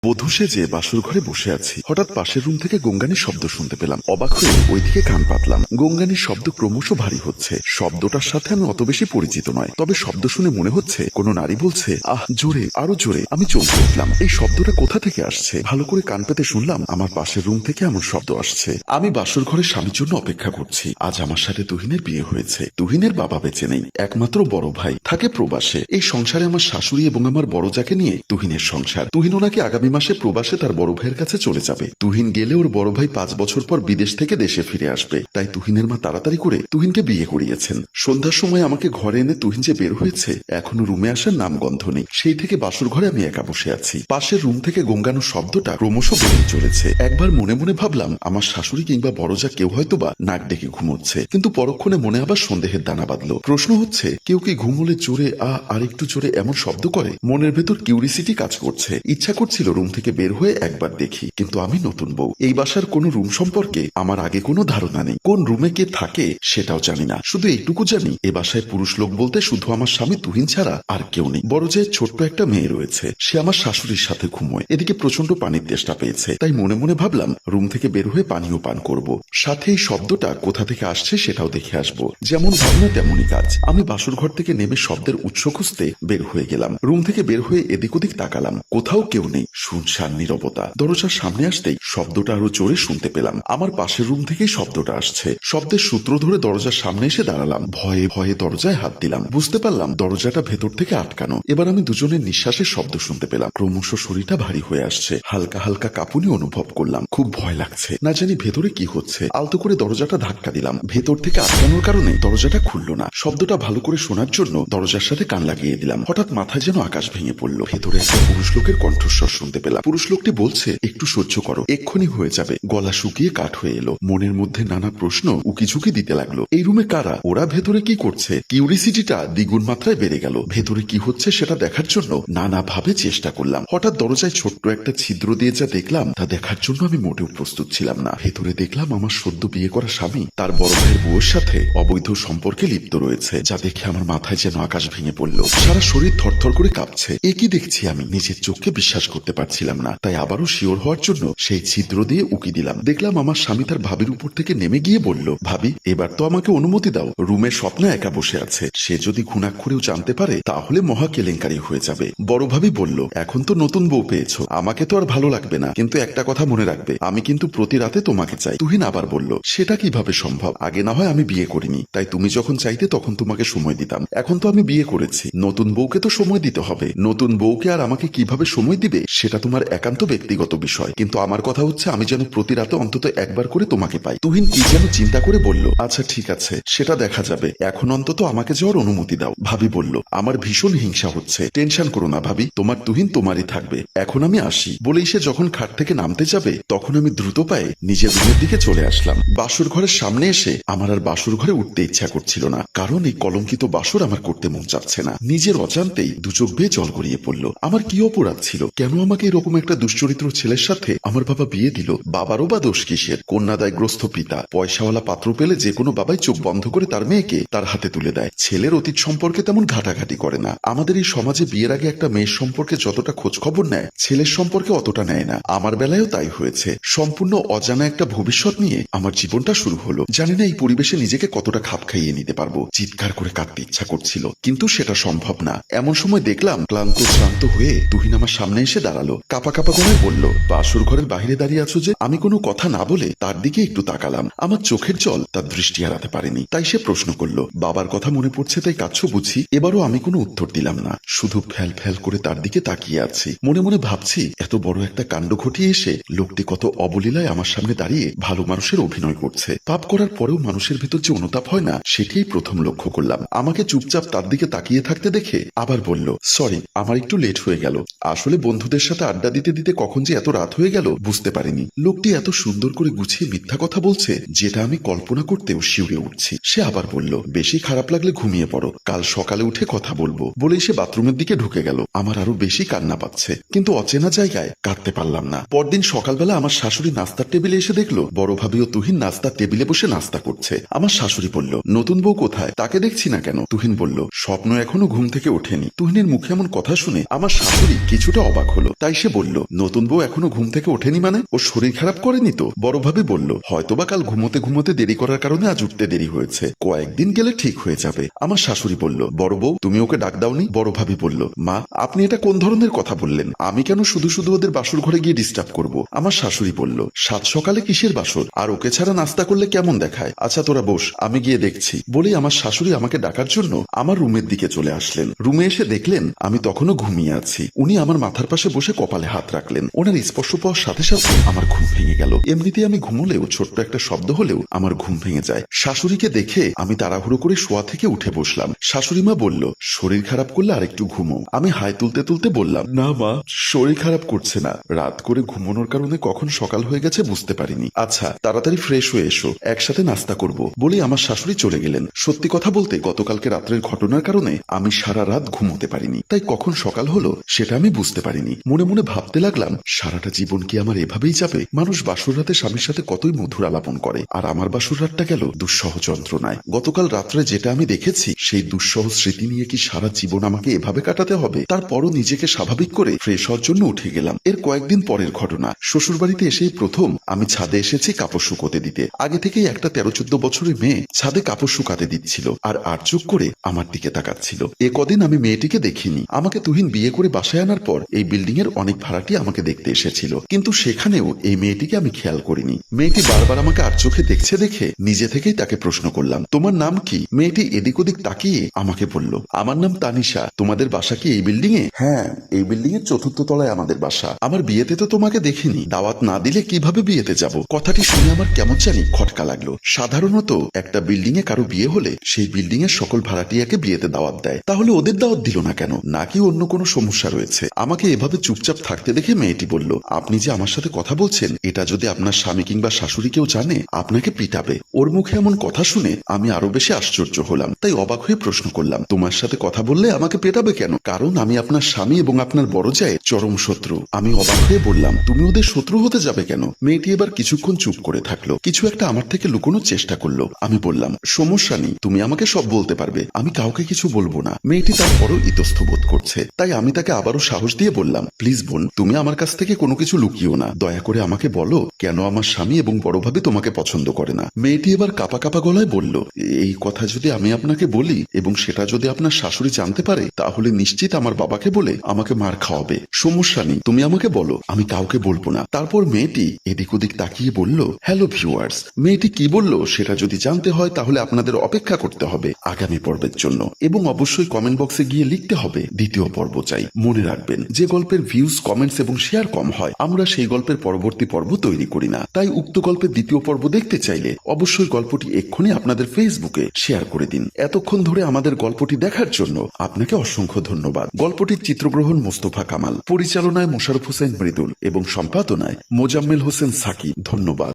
বধূ সেজে বাসর ঘরে বসে আছি। হঠাৎ পাশের রুম থেকে গঙ্গানির শব্দ শুনতে পেলাম। অবাক হয়ে ওইদিকে কান পাতলাম। গঙ্গানির শব্দ ক্রমশ ভারী হচ্ছে। শব্দটার সাথে আমি অত বেশি পরিচিত নয়, তবে শব্দ শুনে মনে হচ্ছে কোনো নারী বলছে, আহ জোরে, আরো জোরে। আমি চমকে উঠলাম। এই শব্দটা কোথা থেকে আসছে? ভালো করে কান পেতে শুনলাম আমার পাশের রুম থেকে এমন শব্দ আসছে। আমি বাসর ঘরে স্বামীর জন্য অপেক্ষা করছি। আজ আমার সাথে তুহিনের বিয়ে হয়েছে। তুহিনের বাবা বেঁচে নেই, একমাত্র বড় ভাই থাকে প্রবাসে। এই সংসারে আমার শাশুড়ি এবং আমার বড় যাকে নিয়ে তুহিনের সংসার। তুহিন ওনাকে আগামী মাসে প্রবাসে তার বড় ভাইয়ের কাছে চলে যাবে। তুহিন গেলে ওর বড় ভাই 5 বছর পর বিদেশ থেকে দেশে ফিরে আসবে। তাই তুহিনের মা তাড়াতাড়ি করে তুহিনকে বিয়ে করিয়েছেন। সন্ধ্যার সময় আমাকে ঘরে এনে তুহিন যে বের হয়েছে এখনো রুমে আসার নাম গন্ধ নেই। সেই থেকে বাসর ঘরে আমি একা বসে আছি। পাশের রুম থেকে গঙ্গানোর শব্দটা ক্রমশ বেড়ে চলেছে। একবার মনে মনে ভাবলাম আমার শাশুড়ি কিংবা বড় যা কেউ হয়তো বা নাক ডেকে ঘুমোচ্ছে, কিন্তু পরক্ষণে মনে আবার সন্দেহের দানা বাঁধলো। প্রশ্ন হচ্ছে, কেউ কি ঘুমোলে জোরে আর একটু জোরে এমন শব্দ করে? মনের ভেতর কিউরিসিটি কাজ করছে। ইচ্ছা করছিল রুম থেকে বের হয়ে একবার দেখি, কিন্তু আমি নতুন বউ। এই বাসার কোনো রুম সম্পর্কে আমার আগে কোনো ধারণা নেই। কোন রুমে কে থাকে সেটাও জানি না। শুধু এইটুকু জানি এ বাসায় পুরুষ লোক বলতে শুধু আমার স্বামী তুহিন ছাড়া আর কেউ নেই। বড় যে ছোট্ট একটা মেয়ে রয়েছে, সে আমার শাশুড়ির সাথে ঘুমোয়। এদিকে প্রচন্ড পানির তেষ্টা পেয়েছে, তাই মনে মনে ভাবলাম রুম থেকে বের হয়ে পানিও পান করব। সাথে এই শব্দটা কোথা থেকে আসছে সেটাও দেখে আসবো। যেমন ভাবনা তেমনই কাজ। আমি বাসর ঘর থেকে নেমে শব্দের উৎস খুঁজতে বের হয়ে গেলাম। রুম থেকে বের হয়ে এদিক ওদিক তাকালাম, কোথাও কেউ নেই। শুনশান নীরবতা। দরজার সামনে আসতেই শব্দটা আরো জোরে শুনতে পেলাম। আমার পাশের রুম থেকেই শব্দটা আসছে। শব্দের সূত্র ধরে দরজার সামনে এসে দাঁড়ালাম। ভয়ে ভয়ে দরজায় হাত দিলাম। বুঝতে পারলাম দরজাটা ভেতর থেকে আটকানো। এবার আমি দুজনের নিঃশ্বাসের শব্দ শুনতে পেলাম। ক্রমশ শরীরটা ভারী হয়ে আসছে। হালকা হালকা কাঁপুনি অনুভব করলাম। খুব ভয় লাগছে। না জানি ভেতরে কি হচ্ছে। আলতো করে দরজাটা ধাক্কা দিলাম। ভেতর থেকে আটকানোর কারণে দরজাটা খুলল না। শব্দটা ভালো করে শোনার জন্য দরজার সাথে কান লাগিয়ে দিলাম। হঠাৎ মাথায় যেন আকাশ ভেঙে পড়ল। ভেতরে একটা পুরুষ লোকের কণ্ঠস্বর শুনতে পেলাম। পুরুষ লোকটি বলছে, একটু সহ্য করো, এক্ষুনি হয়ে যাবে। গলা শুকিয়ে কাঠ হয়ে এলো। মনের মধ্যে নানা প্রশ্ন উকিঝুঁকি দিতে লাগলো। এই রুমে কারা? ওরা ভেতরে কি করছে? কিউরিসিটিটা দ্বিগুণ মাত্রায় বেড়ে গেল। ভেতরে কি হচ্ছে সেটা দেখার জন্য নানাভাবে চেষ্টা করলাম। হঠাৎ দরজায় ছোট্ট একটা ছিদ্র দিয়ে যা দেখলাম তা দেখার জন্য আমি মোটেও প্রস্তুত ছিলাম না। ভেতরে দেখলাম আমার সদ্য বিয়ে করা স্বামী তার বড় ভাইয়ের বউয়ের সাথে অবৈধ সম্পর্কে লিপ্ত রয়েছে। যা দেখে আমার মাথায় যেন আকাশ ভেঙে পড়ল। সারা শরীর থরথর করে কাঁপছে। এ কি দেখছি আমি? নিজের চোখকে বিশ্বাস করতে পারছিলাম না। তাই আবারও শিওর হওয়ার জন্য সেই ছিদ্র দিয়ে উকি দিলাম। দেখলাম আমার স্বামী তার ভাবির উপর থেকে নেমে গিয়ে বলল, ভাবি এবার তো আমাকে অনুমতি দাও। রুমের স্বপ্নে একা বসে আছে। সে যদি ঘুণাক্ষরেও জানতে পারে তাহলে মহা কেলেঙ্কারি হয়ে যাবে। বড় ভাবি বলল, এখন তো নতুন বউ পেয়েছো, আমাকে তো আর ভালো লাগবে না, কিন্তু একটা কথা মনে রাখবে, আমি কিন্তু প্রতি রাতে তোমাকে চাই। তুহিন আবার বলল, সেটা কিভাবে সম্ভব? আগে না হয় আমি বিয়ে করিনি, তাই তুমি যখন চাইতে তখন তোমাকে সময় দিতাম। এখন তো আমি বিয়ে করেছি, নতুন বউকে তো সময় দিতে হবে। নতুন বউকে আর আমাকে কিভাবে সময় দিবে সেটা তোমার একান্ত ব্যক্তিগত বিষয়, কিন্তু আমার কথা হচ্ছে আমি যেন প্রতি রাতে অন্তত একবার করে তোমাকে পাই। তুহিন কি যেন চিন্তা করে বলল, আচ্ছা ঠিক আছে, সেটা দেখা যাবে, এখন অন্তত আমাকে যাওয়ার অনুমতি দাও। ভাবি বলল, আমার ভীষণ হিংসা হচ্ছে। টেনশন করো না ভাবি, তোমার তুহিন তোমারই থাকবে। এখন আমি আসি। বলেই সে যখন খাট থেকে নামতে যাবে তখন আমি দ্রুত পায়ে নিজের রুমের দিকে চলে আসলাম। বাসর ঘরের সামনে এসে আমার আর বাসর ঘরে উঠতে ইচ্ছা করছিল না, কারণ এই কলঙ্কিত বাসর আমার করতে মন চাচ্ছে না। নিজের অজান্তেই দু চোখ বেয়ে জল গড়িয়ে পড়ল। আমার কি অপরাধ ছিল? কেন আমাকে এরকম একটা দুশ্চরিত্র ছেলের সাথে আমার বাবা বিয়ে দিল? বাবারও বা দোষ কিসের? কন্যাদায়গ্রস্ত পিতা, পয়সাওয়ালা পাত্র পেলে যে কোনো বাবাই চোখ বন্ধ করে তার মেয়েকে তার হাতে তুলে দেয়। ছেলের অতীত সম্পর্কে তেমন ঘাটাঘাটি করে না। আমাদের এই সমাজে বিয়ের আগে একটা মেয়ের সম্পর্কে যতটা খোঁজ খবর নেয়, ছেলের সম্পর্কে অতটা নেয় না। আমার বেলায়ও তাই হয়েছে। সম্পূর্ণ অজানা একটা ভবিষ্যৎ নিয়ে আমার জীবনটা শুরু হলো। জানি না এই পরিবেশে নিজেকে কতটা খাপ খাইয়ে নিতে পারবো। চিৎকার করে কাঁদতে ইচ্ছা করছিল, কিন্তু সেটা সম্ভব না। এমন সময় দেখলাম ক্লান্ত শ্রান্ত হয়ে তুহিন আমার সামনে এসে দাঁড়ালো। কাপা কাপা গলায় বলল, বাসর ঘরের বাইরে দাঁড়িয়ে আছো যে? আমি কোনো কথা না বলে তার দিকে একটু তাকালাম। আমার চোখের জল তার দৃষ্টি এড়াতে পারেনি। তাই সে প্রশ্ন করলো, বাবার কথা মনে পড়ছে তাই কাঁদছো বুঝি? এবারও আমি কোনো উত্তর দিলাম না, শুধু ফ্যাল ফ্যাল করে তার দিকে তাকিয়ে আছি। মনে মনে ভাবছি, এত বড় একটা কাণ্ড ঘটিয়ে এসে লোকটি কত অবলীলায় আমার সামনে দাঁড়িয়ে ভালো মানুষের অভিনয় করছে। পাপ করার পরেও মানুষের ভেতর যে অনুতাপ হয় না, সেটাই প্রথম লক্ষ্য করলাম। আমাকে চুপচাপ তার দিকে তাকিয়ে থাকতে দেখে আবার বলল, সরি, আমার একটু লেট হয়ে গেল। আসলে বন্ধুদের সাথে আড্ডা দিতে দিতে কখন যে এত রাত হয়ে গেল বুঝতে পারিনি। লোকটি এত সুন্দর করে গুছিয়ে মিথ্যা কথা বলছে যেটা আমি কল্পনা করতেও শিউরে উঠছি। সে আবার বলল, বেশি খারাপ লাগলে ঘুমিয়ে পড়ো, কাল সকালে উঠে কথা বলবো। বলেই সে বাথরুমের দিকে ঢুকে গেল। আমার আরো বেশি কান্না পাচ্ছে, কিন্তু অচেনা জায়গায় কাঁদতে পারলাম না। পরদিন সকালবেলা আমার শাশুড়ি নাস্তার টেবিলে এসে দেখলো বড় ভাবি ও তুহিন নাস্তার টেবিলে বসে নাস্তা করছে। আমার শাশুড়ি বলল, নতুন বউ কোথায়? তাকে দেখছি না কেন? তুহিন বলল, স্বপ্ন এখনো ঘুম থেকে ওঠেনি। তুহিনের মুখে এমন কথা শুনে আমার শাশুড়ি কিছুটা অবাক হলো। তাই তাই সে বলল, নতুন বউ এখনো ঘুম থেকে ওঠেনি মানে? ও শরীর খারাপ করেনি তো? বড় ভাবি বলল, হয়তোবা কাল ঘুমোতে ঘুমোতে দেরি করার কারণে আজ উঠতে দেরি হয়েছে, কয়েকদিন গেলে ঠিক হয়ে যাবে। আমার শাশুড়ি বলল, বড় বউ তুমি ওকে ডাক দাওনি? বড় ভাবি বলল, মা আপনি এটা কোন ধরনের কথা বললেন? আমি কেন শুধু শুধু ওদের বাসর ঘরে গিয়ে ডিস্টার্ব করব? আমার শাশুড়ি বলল, সাত সকালে কিসের বাসর? আর ওকে ছাড়া নাস্তা করলে কেমন দেখায়? আচ্ছা তোরা বস, আমি গিয়ে দেখছি। বলেই আমার শাশুড়ি আমাকে ডাকার জন্য আমার রুমের দিকে চলে আসলেন। রুমে এসে দেখলেন আমি তখনও ঘুমিয়ে আছি। উনি আমার মাথার পাশে বসে কপালে হাত রাখলেন। ওনার স্পর্শ পাওয়ার সাথে সাথে আমার ঘুম ভেঙে গেল। এমনিতেই আমি ঘুমলেও ছোট্ট একটা শব্দ হলেও আমার ঘুম ভেঙে যায়। শাশুড়িকে দেখে আমি তাড়াহুড়ো করে শোয়া থেকে উঠে বসলাম। শাশুড়ি মা বলল, শরীর খারাপ করলে আরেকটু ঘুমো। আমি হাই তুলতে তুলতে বললাম, না মা, শরীর খারাপ করছে না, রাত করে ঘুমানোর কারণে কখন সকাল হয়ে গেছে বুঝতে পারিনি। আচ্ছা তাড়াতাড়ি ফ্রেশ হয়ে এসো, একসাথে নাস্তা করব। বলে আমার শাশুড়ি চলে গেলেন। সত্যি কথা বলতে গতকালকে রাত্রের ঘটনার কারণে আমি সারা রাত ঘুমোতে পারিনি, তাই কখন সকাল হলো সেটা আমি বুঝতে পারিনি। মনে মনে ভাবতে লাগলাম, সারাটা জীবন কি আমার এভাবেই যাবে? মানুষ বাসর রাতে স্বামীর সাথে কতই মধুর আলাপন করে, আর আমার বাসর রাতটা গেল দুঃসহ যন্ত্রণায়। গতকাল রাত্রে যেটা আমি দেখেছি সেই দুঃসহ স্মৃতি নিয়ে কি সারা জীবন আমাকে এভাবে কাটাতে হবে? তারপরও নিজেকে স্বাভাবিক করে ফ্রেশ হওয়ার জন্য উঠে গেলাম। এর কয়েকদিন পরের ঘটনা। শ্বশুর বাড়িতে এসেই প্রথম আমি ছাদে এসেছি কাপড় শুকোতে দিতে। আগে থেকেই একটা 13-14 বছরের মেয়ে ছাদে কাপড় শুকাতে দিচ্ছিল আর চোখ করে আমার দিকে তাকাচ্ছিল। এ কদিন আমি মেয়েটিকে দেখিনি। আমাকে তুহিন বিয়ে করে বাসায় আনার পর এই বিল্ডিং এর অনেক ভাড়াটি আমাকে দেখতে এসেছিল, কিন্তু সেখানেও এই মেয়েটিকে আমি খেয়াল করিনি। মেয়েটি বারবার আমাকে আর চোখে দেখছে দেখে নিজে থেকেই তাকে প্রশ্ন করলাম, তোমার নাম কি? মেয়েটি এদিক ওদিক তাকিয়ে আমাকে বলল, আমার নাম তানিশা। তোমাদের বাসা কি এই বিল্ডিং এ? হ্যাঁ, এই বিল্ডিং এর 4র্থ তলায় আমাদের বাসা। আমার বিয়েতে তো তোমাকে দেখিনি, দাওয়াত না দিলে কিভাবে বিয়েতে যাব? কথাটি শুনে আমার কেমন জানি খটকা লাগলো। সাধারণত একটা বিল্ডিং এ কারো বিয়ে হলে সেই বিল্ডিং এর সকল ভাড়াটিয়াকে বিয়েতে দাওয়াত দেয়, তাহলে ওদের দাওয়াত দিল না কেন? নাকি অন্য কোনো সমস্যা রয়েছে? আমাকে এভাবে চুপচাপ থাকতে দেখে মেয়েটি বলল, আপনি যে আমার সাথে কথা বলছেন এটা যদি আপনার স্বামী কিংবা শাশুড়ি কেউ জানে আপনাকে পিটাবে। ওর মুখে এমন কথা শুনে আমি আরো বেশি আশ্চর্য হলাম, তাই অবাক হয়ে প্রশ্ন করলাম, তোমার সাথে কথা বললে আমাকে পেটাবে কেন? কারণ আমি আপনার স্বামী এবং আপনার বড় জায়ের চরম শত্রু। আমি অবাক হয়ে বললাম, তুমি ওদের শত্রু হতে যাবে কেন? মেয়েটি এবার কিছুক্ষণ চুপ করে থাকলো, কিছু একটা আমার থেকে লুকোনোর চেষ্টা করলো। আমি বললাম, সমস্যা নেই, তুমি আমাকে সব বলতে পারবে, আমি কাউকে কিছু বলবো না। মেয়েটি তারপরও ইতস্ত বোধ করছে, তাই আমি তাকে আবারও সাহস দিয়ে বললাম, প্লিজ বোন, তুমি আমার কাছ থেকে কোনো কিছু লুকিও না, দয়া করে আমাকে বলো কেন আমার স্বামী এবং বড় ভাবি তোমাকে পছন্দ করে না। মেয়েটি এবার কাপা কাপা গলায় বলল, এই কথা যদি আমি আপনাকে বলি এবং সেটা যদি আপনার শাশুড়ি জানতে পারে তাহলে নিশ্চিত আমার বাবাকে বলে আমাকে মার খাওয়াবে। সমস্যা নেই, তুমি আমাকে বলো, আমি কাউকে বলবো না। তারপর মেয়েটি এদিক ওদিক তাকিয়ে বলল, হ্যালো ভিউয়ার্স, মেয়েটি কি বলল সেটা যদি জানতে হয় তাহলে আপনাদের অপেক্ষা করতে হবে আগামী পর্বের জন্য, এবং অবশ্যই কমেন্ট বক্সে গিয়ে লিখতে হবে দ্বিতীয় পর্ব চাই। মনে রাখবেন, যে গল্পের ভিউজ, কমেন্টস এবং শেয়ার কম হয় আমরা সেই গল্পের পরবর্তী পর্ব তৈরি করি না। তাই উক্ত গল্পের দ্বিতীয় পর্ব দেখতে চাইলে অবশ্যই গল্পটি এক্ষুনি আপনাদের ফেসবুকে শেয়ার করে দিন। এতক্ষণ ধরে আমাদের গল্পটি দেখার জন্য আপনাকে অসংখ্য ধন্যবাদ। গল্পটির চিত্রগ্রহণ মোস্তফা কামাল, পরিচালনায় মোশাররফ হোসেন মৃদুল এবং সম্পাদনায় মোজাম্মেল হোসেন সাকিব। ধন্যবাদ।